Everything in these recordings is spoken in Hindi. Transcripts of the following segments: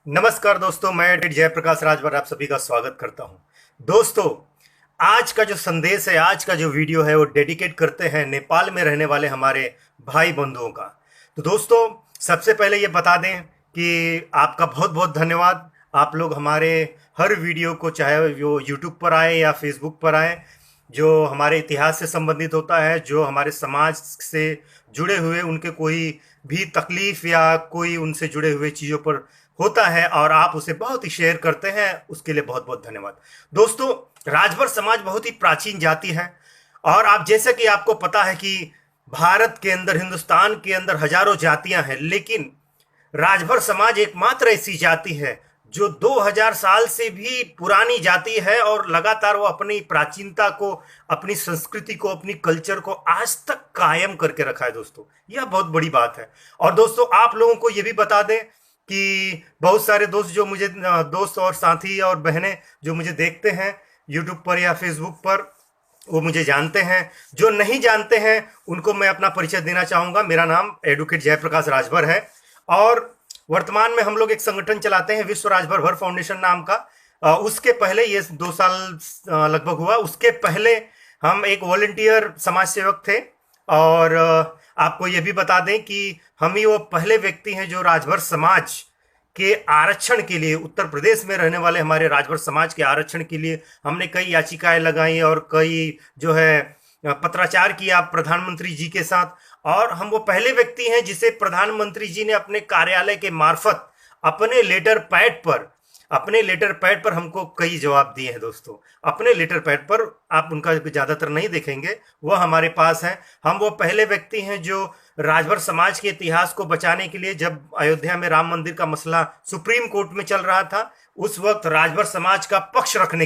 नमस्कार दोस्तों, मैं एडिट जयप्रकाश राजभर आप सभी का स्वागत करता हूं। दोस्तों, आज का जो संदेश है, आज का जो वीडियो है वो डेडिकेट करते हैं नेपाल में रहने वाले हमारे भाई बंधुओं का। तो दोस्तों, सबसे पहले ये बता दें कि आपका बहुत बहुत धन्यवाद। आप लोग हमारे हर वीडियो को, चाहे वो यूट्यूब पर आए या फेसबुक पर आए, जो हमारे इतिहास से संबंधित होता है, जो हमारे समाज से जुड़े हुए उनके कोई भी तकलीफ या कोई उनसे जुड़े हुए चीज़ों पर होता है और आप उसे बहुत ही शेयर करते हैं, उसके लिए बहुत बहुत धन्यवाद। दोस्तों, राजभर समाज बहुत ही प्राचीन जाति है और आप जैसे कि आपको पता है कि भारत के अंदर, हिंदुस्तान के अंदर हजारों जातियां हैं, लेकिन राजभर समाज एकमात्र ऐसी जाति है जो 2000 साल से भी पुरानी जाति है और लगातार वो अपनी प्राचीनता को, अपनी संस्कृति को, अपनी कल्चर को आज तक कायम करके रखा है। दोस्तों, यह बहुत बड़ी बात है। और दोस्तों, आप लोगों को ये भी बता दें कि बहुत सारे दोस्त जो मुझे, दोस्त और साथी और बहनें जो मुझे देखते हैं यूट्यूब पर या फेसबुक पर, वो मुझे जानते हैं। जो नहीं जानते हैं उनको मैं अपना परिचय देना चाहूँगा। मेरा नाम एडवोकेट जयप्रकाश राजभर है और वर्तमान में हम लोग एक संगठन चलाते हैं, विश्व राजभर भर फाउंडेशन नाम का। उसके पहले, ये 2 साल लगभग हुआ, उसके पहले हम एक वॉलंटियर समाज सेवक थे। और आपको ये भी बता दें कि हम ही वो पहले व्यक्ति हैं जो राजभर समाज के आरक्षण के लिए, उत्तर प्रदेश में रहने वाले हमारे राजभर समाज के आरक्षण के लिए हमने कई याचिकाएं लगाई और कई जो है पत्राचार किया प्रधानमंत्री जी के साथ। और हम वो पहले व्यक्ति हैं जिसे प्रधानमंत्री जी ने अपने कार्यालय के मार्फत अपने लेटर पैड पर हमको कई जवाब दिए हैं। दोस्तों, अपने लेटर पैड पर, आप उनका ज़्यादातर नहीं देखेंगे, वह हमारे पास है। हम वो पहले व्यक्ति हैं जो राजभर समाज के इतिहास को बचाने के लिए, जब अयोध्या में राम मंदिर का मसला सुप्रीम कोर्ट में चल रहा था, उस वक्त राजभर समाज का पक्ष रखने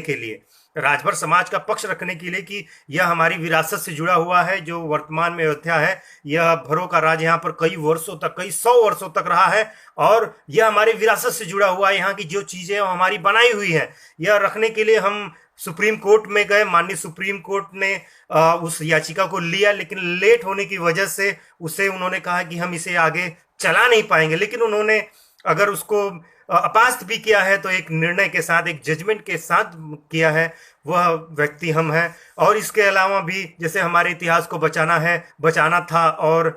के लिए कि यह हमारी विरासत से जुड़ा हुआ है। जो वर्तमान में अयोध्या है, यह भरों का राज यहाँ पर कई वर्षों तक, कई 100 वर्षों तक रहा है और यह हमारी विरासत से जुड़ा हुआ है। यहाँ की जो चीजें हमारी बनाई हुई है, यह रखने के लिए हम सुप्रीम कोर्ट में गए। माननीय सुप्रीम कोर्ट ने उस याचिका को लिया, लेकिन लेट होने की वजह से उसे उन्होंने कहा कि हम इसे आगे चला नहीं पाएंगे। लेकिन उन्होंने अगर उसको अपास्त भी किया है तो एक निर्णय के साथ, एक जजमेंट के साथ किया है, वह व्यक्ति हम हैं। और इसके अलावा भी जैसे हमारे इतिहास को बचाना था, और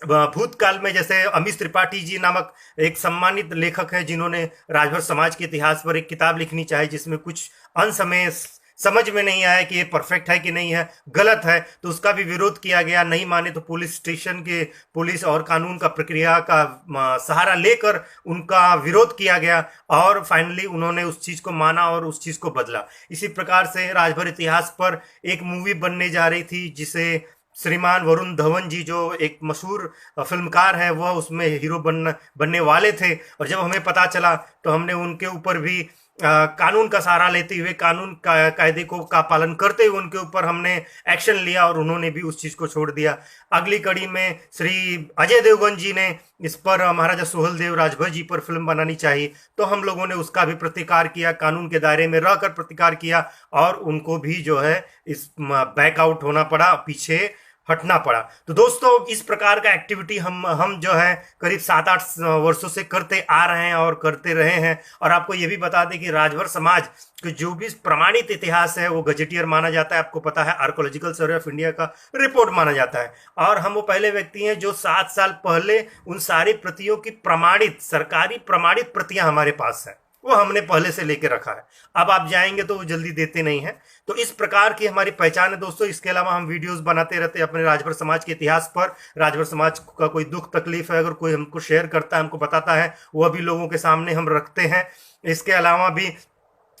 भूतकाल में जैसे अमीश त्रिपाठी जी नामक एक सम्मानित लेखक हैं जिन्होंने राजभर समाज के इतिहास पर एक किताब लिखनी चाहिए, जिसमें कुछ अंश में समझ में नहीं आया कि ये परफेक्ट है कि नहीं है, गलत है, तो उसका भी विरोध किया गया। नहीं माने तो पुलिस स्टेशन के, पुलिस और कानून का प्रक्रिया का सहारा लेकर उनका विरोध किया गया और फाइनली उन्होंने उस चीज़ को माना और उस चीज़ को बदला। इसी प्रकार से राजभर इतिहास पर एक मूवी बनने जा रही थी, जिसे श्रीमान वरुण धवन जी, जो एक मशहूर फिल्मकार हैं, वह उसमें हीरो बनने वाले थे। और जब हमें पता चला तो हमने उनके ऊपर भी कानून का सहारा लेते हुए, कानून का कायदे का पालन करते हुए उनके ऊपर हमने एक्शन लिया और उन्होंने भी उस चीज़ को छोड़ दिया। अगली कड़ी में श्री अजय देवगन जी ने इस पर महाराजा सुहेलदेव राजभर जी पर फिल्म बनानी चाहिए, तो हम लोगों ने उसका भी प्रतिकार किया, कानून के दायरे में रहकर प्रतिकार किया और उनको भी जो है इस बैकआउट होना पड़ा, पीछे हटना पड़ा। तो दोस्तों, इस प्रकार का एक्टिविटी हम जो है करीब 7-8 वर्षों से करते आ रहे हैं और करते रहे हैं। और आपको ये भी बता दें कि राजभर समाज के जो भी प्रमाणित इतिहास है वो गजेटियर माना जाता है। आपको पता है, आर्कोलॉजिकल सर्वे ऑफ इंडिया का रिपोर्ट माना जाता है। और हम वो पहले व्यक्ति हैं जो 7 साल पहले उन सारी प्रतियों की प्रमाणित, सरकारी प्रमाणित प्रतियां हमारे पास हैं, वो हमने पहले से लेके रखा है। अब आप जाएंगे तो वो जल्दी देते नहीं हैं। तो इस प्रकार की हमारी पहचान है दोस्तों। इसके अलावा हम वीडियोस बनाते रहते हैं अपने राजभर समाज के इतिहास पर। राजभर समाज का कोई दुख तकलीफ है, अगर कोई हमको शेयर करता है, हमको बताता है, वह भी लोगों के सामने हम रखते हैं। इसके अलावा भी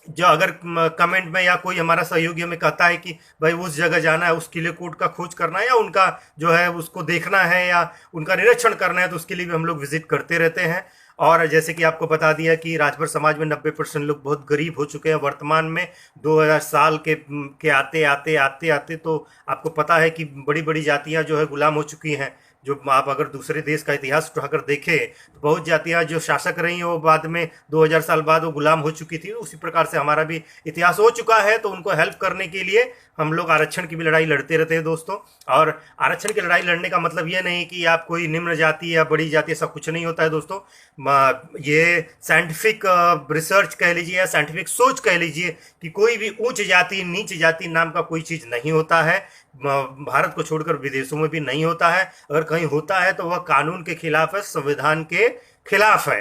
जो अगर कमेंट में या कोई हमारा सहयोगी हमें कहता है कि भाई उस जगह जाना है, उस किले कोट का खोज करना है या उनका जो है उसको देखना है या उनका निरीक्षण करना है, तो उसके लिए भी हम लोग विजिट करते रहते हैं। और जैसे कि आपको बता दिया कि राजभर समाज में 90% लोग बहुत गरीब हो चुके हैं वर्तमान में। 2000 साल के आते आते आते आते तो आपको पता है कि बड़ी बड़ी जातियां जो है गुलाम हो चुकी हैं। जो आप अगर दूसरे देश का इतिहास उठाकर देखें तो बहुत जातियां जो शासक रही वो बाद में 2000 साल बाद वो गुलाम हो चुकी थी। उसी प्रकार से हमारा भी इतिहास हो चुका है, तो उनको हेल्प करने के लिए हम लोग आरक्षण की भी लड़ाई लड़ते रहते हैं दोस्तों। और आरक्षण की लड़ाई लड़ने का मतलब ये नहीं कि आप कोई निम्न जाति या बड़ी जाति, ऐसा कुछ नहीं होता है दोस्तों। ये साइंटिफिक रिसर्च कह लीजिए या साइंटिफिक सोच कह लीजिए कि कोई भी उच्च जाति नीच जाति नाम का कोई चीज़ नहीं होता है। भारत को छोड़कर विदेशों में भी नहीं होता है। अगर कहीं होता है तो वह कानून के खिलाफ है, संविधान के खिलाफ है।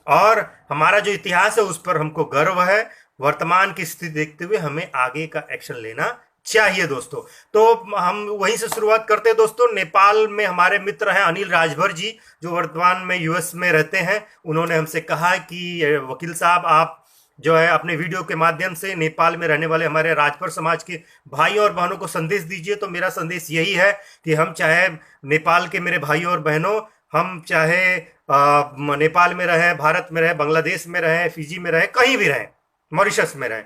और हमारा जो इतिहास है उस पर हमको गर्व है। वर्तमान की स्थिति देखते हुए हमें आगे का एक्शन लेना चाहिए दोस्तों। तो हम वहीं से शुरुआत करते हैं दोस्तों। नेपाल में हमारे मित्र हैं अनिल राजभर जी, जो वर्तमान में यूएस में रहते हैं। उन्होंने हमसे कहा कि वकील साहब, आप जो है अपने वीडियो के माध्यम से नेपाल में रहने वाले हमारे राजभर समाज के भाइयों और बहनों को संदेश दीजिए। तो मेरा संदेश यही है कि हम चाहे नेपाल के मेरे भाइयों और बहनों, हम चाहे नेपाल में रहे, भारत में रहे, बांग्लादेश में रहे, फिजी में रहे, कहीं भी रहे, मॉरिशस में रहे,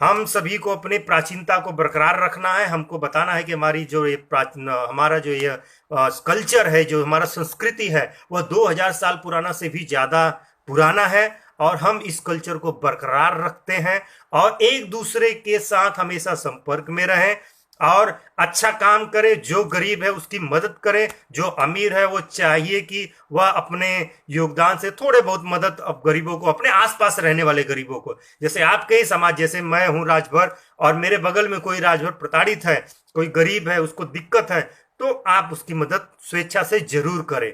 हम सभी को अपनी प्राचीनता को बरकरार रखना है। हमको बताना है कि हमारी जो ये हमारा जो ये कल्चर है, जो हमारा संस्कृति है, वह 2000 साल पुराना से भी ज़्यादा पुराना है और हम इस कल्चर को बरकरार रखते हैं और एक दूसरे के साथ हमेशा संपर्क में रहें और अच्छा काम करे। जो गरीब है उसकी मदद करे, जो अमीर है वो चाहिए कि वह अपने योगदान से थोड़े बहुत मदद अब गरीबों को, अपने आसपास रहने वाले गरीबों को, जैसे आपके ही समाज, जैसे मैं हूं राजभर और मेरे बगल में कोई राजभर प्रताड़ित है, कोई गरीब है, उसको दिक्कत है, तो आप उसकी मदद स्वेच्छा से जरूर करें।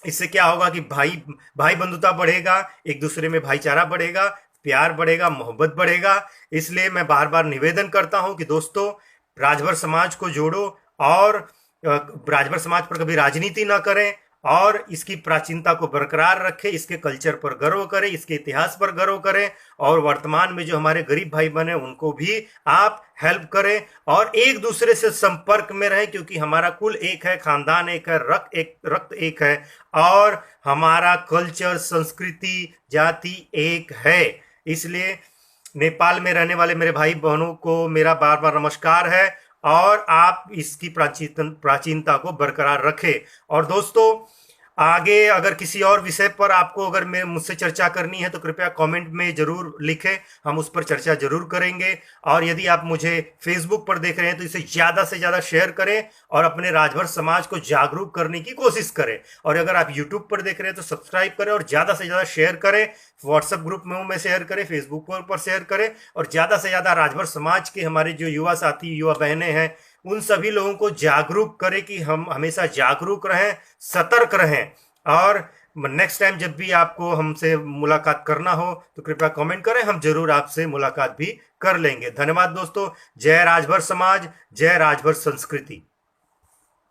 इससे क्या होगा कि भाई बंधुता बढ़ेगा, एक दूसरे में भाईचारा बढ़ेगा, प्यार बढ़ेगा, मोहब्बत बढ़ेगा। इसलिए मैं बार बार निवेदन करता हूं कि दोस्तों, राजभर समाज को जोड़ो और राजभर समाज पर कभी राजनीति ना करें और इसकी प्राचीनता को बरकरार रखें, इसके कल्चर पर गर्व करें, इसके इतिहास पर गर्व करें और वर्तमान में जो हमारे गरीब भाई बहन हैं उनको भी आप हेल्प करें और एक दूसरे से संपर्क में रहें, क्योंकि हमारा कुल एक है, खानदान एक है, रक्त एक है और हमारा कल्चर, संस्कृति, जाति एक है। इसलिए नेपाल में रहने वाले मेरे भाई बहनों को मेरा बार बार नमस्कार है और आप इसकी प्राचीनता को बरकरार रखें। और दोस्तों, आगे अगर किसी और विषय पर आपको अगर मुझसे चर्चा करनी है तो कृपया कमेंट में जरूर लिखें, हम उस पर चर्चा जरूर करेंगे। और यदि आप मुझे फेसबुक पर देख रहे हैं तो इसे ज़्यादा से ज़्यादा शेयर करें और अपने राजभर समाज को जागरूक करने की कोशिश करें। और अगर आप यूट्यूब पर देख रहे हैं तो सब्सक्राइब करें और ज़्यादा से ज़्यादा शेयर करें, व्हाट्सएप ग्रुप में शेयर करें, फेसबुक पर शेयर करें और ज़्यादा से ज़्यादा राजभर समाज के हमारे जो युवा साथी, युवा बहनें हैं, उन सभी लोगों को जागरूक करें कि हम हमेशा जागरूक रहें, सतर्क रहें। और नेक्स्ट टाइम जब भी आपको हमसे मुलाकात करना हो तो कृपया कमेंट करें, हम जरूर आपसे मुलाकात भी कर लेंगे। धन्यवाद दोस्तों। जय राजभर समाज, जय राजभर संस्कृति।